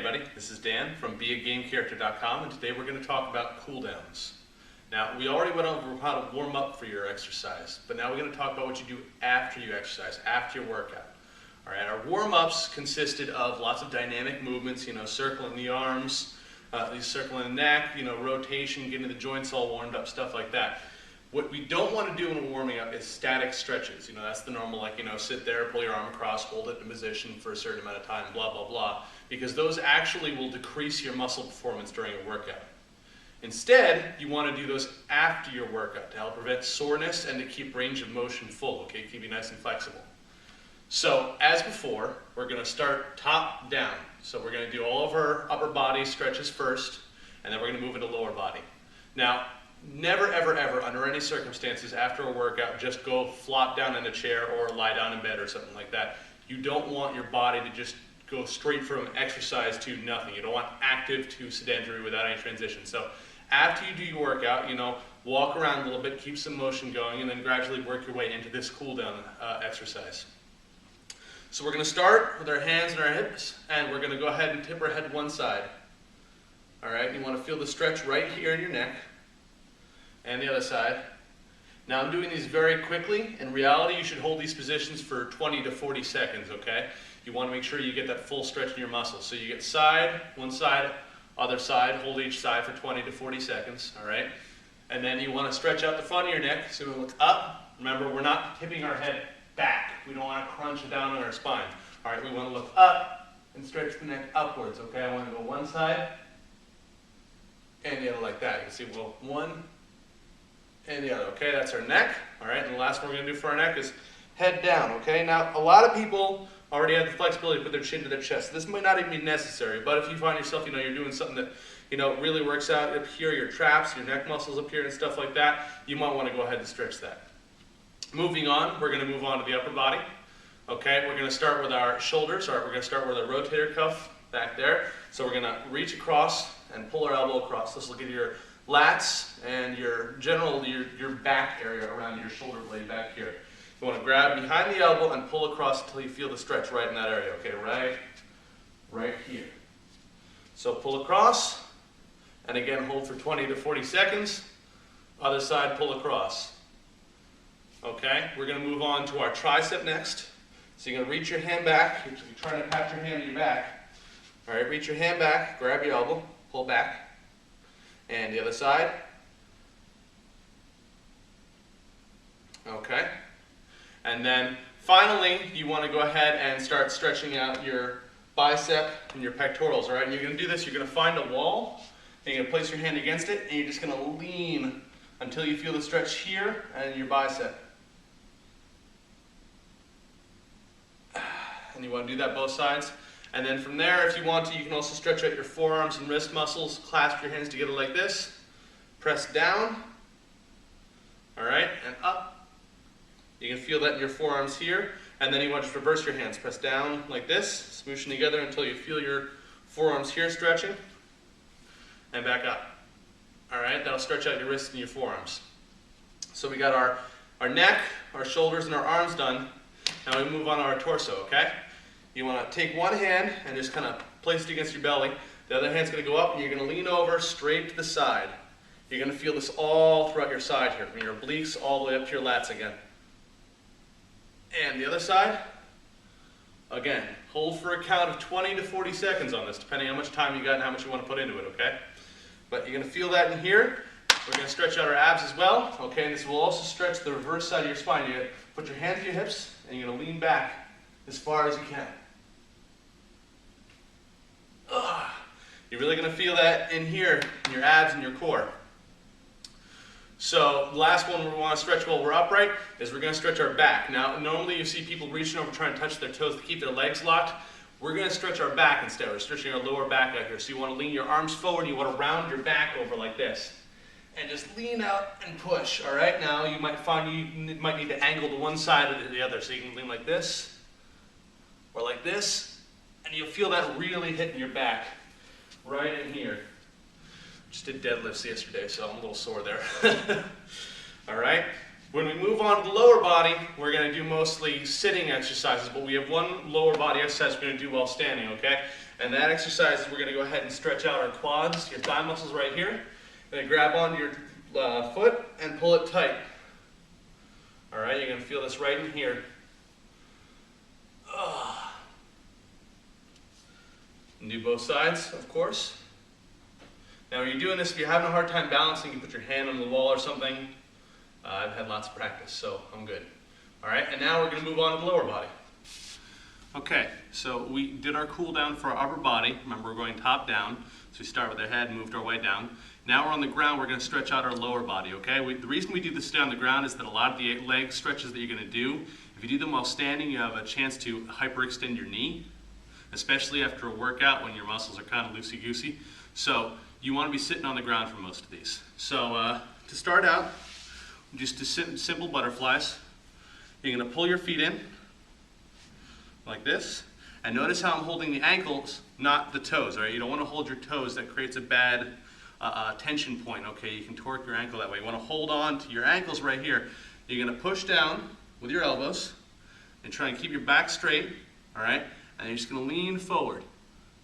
everybody, this is Dan from beagameCharacter.com, and today we're going to talk about cooldowns. Now, we already went over how to warm up for your exercise, but now we're going to talk about what you do after you exercise, after your workout. All right, our warm-ups consisted of lots of dynamic movements, circling the arms, circling the neck, rotation, getting the joints all warmed up, stuff like that. What we don't want to do when we're warming up is static stretches. That's the normal, sit there, pull your arm across, hold it in position for a certain amount of time, blah, blah, blah, because those actually will decrease your muscle performance during a workout. Instead, you want to do those after your workout to help prevent soreness and to keep range of motion full, okay, keep you nice and flexible. So, as before, we're going to start top down. So we're going to do all of our upper body stretches first, and then we're going to move into lower body. Now, never, ever, ever, under any circumstances, after a workout, just go flop down in a chair or lie down in bed or something like that. You don't want your body to just go straight from exercise to nothing. You don't want active to sedentary without any transition. So after you do your workout, walk around a little bit, keep some motion going, and then gradually work your way into this cool down exercise. So we're going to start with our hands and our hips, and we're going to go ahead and tip our head one side. All right, you want to feel the stretch right here in your neck. And the other side. Now I'm doing these very quickly. In reality, you should hold these positions for 20 to 40 seconds, okay? You want to make sure you get that full stretch in your muscles. So you get side, one side, other side, hold each side for 20 to 40 seconds, all right? And then you want to stretch out the front of your neck, so we look up. Remember, we're not tipping our head back. We don't want to crunch it down on our spine. All right, we want to look up and stretch the neck upwards, okay? I want to go one side and the other like that. You can see, well, one, and the other, okay? That's our neck, all right? And the last one we're going to do for our neck is head down, okay? Now, a lot of people already have the flexibility to put their chin to their chest. This might not even be necessary, but if you find yourself, you're doing something that, really works out up here, your traps, your neck muscles up here and stuff like that, you might want to go ahead and stretch that. Moving on, we're going to move on to the upper body, okay? We're going to start with our shoulders, all right? We're going to start with our rotator cuff back there. So we're going to reach across and pull our elbow across. This will give your lats and your back area around your shoulder blade back here. You want to grab behind the elbow and pull across until you feel the stretch right in that area, okay? Right here. So pull across, and again hold for 20 to 40 seconds. Other side, pull across. Okay, we're going to move on to our tricep next. So you're going to reach your hand back. You're trying to pat your hand to your back. All right, reach your hand back, grab your elbow, pull back. And the other side. Okay. And then finally, you want to go ahead and start stretching out your bicep and your pectorals. All right. And you're going to do this. You're going to find a wall. And you're going to place your hand against it. And you're just going to lean until you feel the stretch here and your bicep. And you want to do that both sides. And then from there, if you want to, you can also stretch out your forearms and wrist muscles. Clasp your hands together like this. Press down. All right, and up. You can feel that in your forearms here. And then you want to reverse your hands. Press down like this, smooshing together until you feel your forearms here stretching. And back up. All right, that'll stretch out your wrists and your forearms. So we got our neck, our shoulders, and our arms done. Now we move on to our torso, okay? You want to take one hand and just kind of place it against your belly. The other hand's going to go up and you're going to lean over straight to the side. You're going to feel this all throughout your side here, from your obliques all the way up to your lats again. And the other side. Again, hold for a count of 20 to 40 seconds on this, depending on how much time you got and how much you want to put into it, okay? But you're going to feel that in here. We're going to stretch out our abs as well, okay? And this will also stretch the reverse side of your spine. You're going to put your hands to your hips and you're going to lean back as far as you can. You're really going to feel that in here, in your abs and your core. So the last one we want to stretch while we're upright is we're going to stretch our back. Now, normally you see people reaching over trying to touch their toes to keep their legs locked. We're going to stretch our back instead. We're stretching our lower back out here. So you want to lean your arms forward. You want to round your back over like this. And just lean out and push. All right, now you might find you might need to angle to one side or the other. So you can lean like this or like this. And you'll feel that really hitting your back right in here. Just did deadlifts yesterday, so I'm a little sore there. All right. When we move on to the lower body, we're going to do mostly sitting exercises, but we have one lower body exercise we're going to do while standing, okay? And that exercise is we're going to go ahead and stretch out our quads, your thigh muscles right here. And then grab onto your foot and pull it tight. All right, you're going to feel this right in here. And do both sides, of course. Now when you're doing this, if you're having a hard time balancing, you put your hand on the wall or something. I've had lots of practice, so I'm good. All right, and now we're going to move on to the lower body. Okay, so we did our cool down for our upper body. Remember, we're going top down. So we start with our head and moved our way down. Now we're on the ground, we're going to stretch out our lower body, okay? The reason we do this down the ground is that a lot of the leg stretches that you're going to do, if you do them while standing, you have a chance to hyperextend your knee, especially after a workout when your muscles are kind of loosey-goosey. So you want to be sitting on the ground for most of these. So to start out, just do simple butterflies. You're going to pull your feet in like this, and notice how I'm holding the ankles, not the toes. All right, you don't want to hold your toes. That creates a bad tension point. Okay, you can torque your ankle that way. You want to hold on to your ankles right here. You're going to push down with your elbows and try and keep your back straight. All right, and you're just going to lean forward.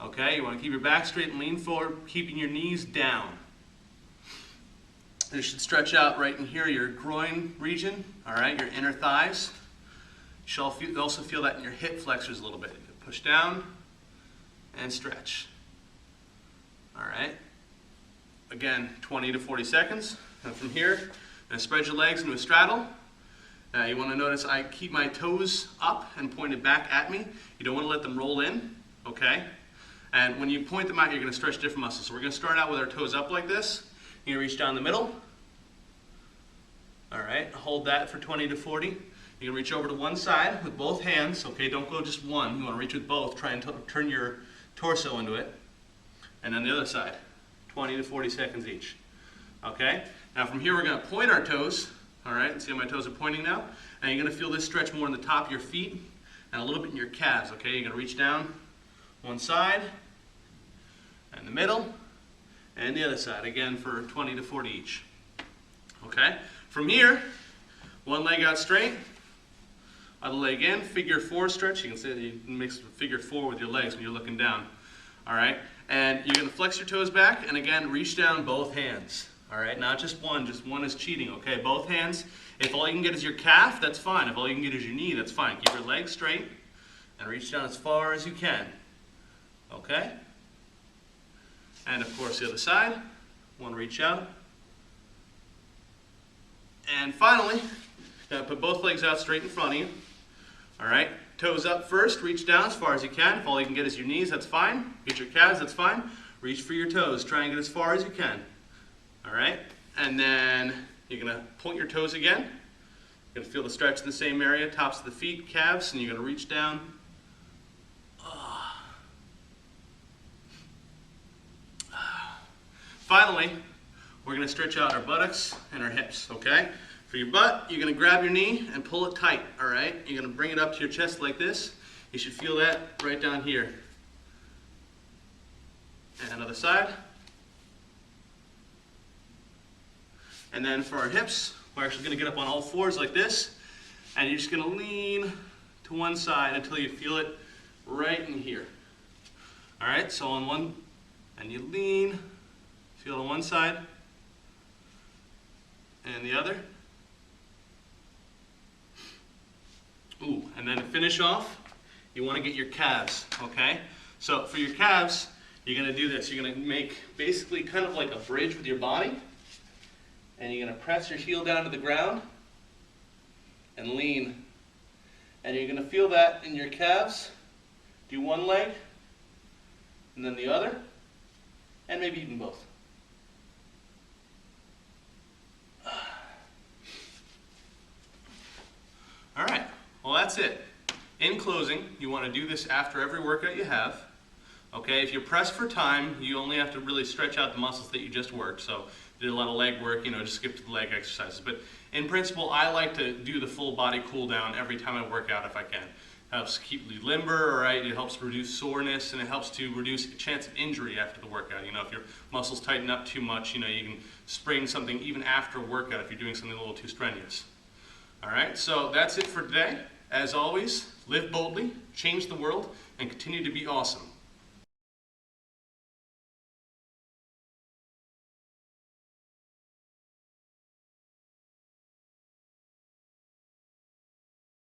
Okay, you want to keep your back straight and lean forward, keeping your knees down. You should stretch out right in here, your groin region. All right, your inner thighs. You should also feel that in your hip flexors a little bit. Push down and stretch. All right. Again, 20 to 40 seconds. And from here, and spread your legs into a straddle. You want to notice I keep my toes up and pointed back at me. You don't want to let them roll in, okay? And when you point them out, you're going to stretch different muscles. So we're going to start out with our toes up like this. You're going to reach down the middle. All right, hold that for 20 to 40. You're going to reach over to one side with both hands, okay? Don't go just one. You want to reach with both. Try and turn your torso into it. And then the other side, 20 to 40 seconds each. Okay? Now from here, we're going to point our toes. All right, see how my toes are pointing now? And you're going to feel this stretch more in the top of your feet and a little bit in your calves, okay? You're going to reach down one side, and the middle, and the other side, again for 20 to 40 each. Okay? From here, one leg out straight, other leg in, figure four stretch. You can see that you mix figure four with your legs when you're looking down. All right? And you're going to flex your toes back, and again, reach down both hands. All right, not just one is cheating, okay? Both hands. If all you can get is your calf, that's fine. If all you can get is your knee, that's fine. Keep your legs straight and reach down as far as you can, okay? And of course, the other side, one reach out. And finally, put both legs out straight in front of you, all right? Toes up first, reach down as far as you can. If all you can get is your knees, that's fine. Get your calves, that's fine. Reach for your toes, try and get as far as you can. All right, and then you're going to point your toes again. You're going to feel the stretch in the same area, tops of the feet, calves, and you're going to reach down. Finally, we're going to stretch out our buttocks and our hips, okay? For your butt, you're going to grab your knee and pull it tight, all right? You're going to bring it up to your chest like this. You should feel that right down here. And other side. And then for our hips, we're actually going to get up on all fours like this, and you're just going to lean to one side until you feel it right in here. All right, so on one, and you lean, feel on one side, and the other. Ooh, and then to finish off, you want to get your calves, okay? So for your calves, you're going to do this. You're going to make basically kind of like a bridge with your body. And you're going to press your heel down to the ground and lean. And you're going to feel that in your calves. Do one leg and then the other, and maybe even both. All right, well that's it. In closing, you want to do this after every workout you have. Okay, if you're pressed for time, you only have to really stretch out the muscles that you just worked. So did a lot of leg work, just skip to the leg exercises. But in principle, I like to do the full body cool down every time I work out if I can. It helps keep you limber, all right? It helps reduce soreness, and it helps to reduce a chance of injury after the workout. If your muscles tighten up too much, you can sprain something even after a workout if you're doing something a little too strenuous. All right, so that's it for today. As always, live boldly, change the world, and continue to be awesome.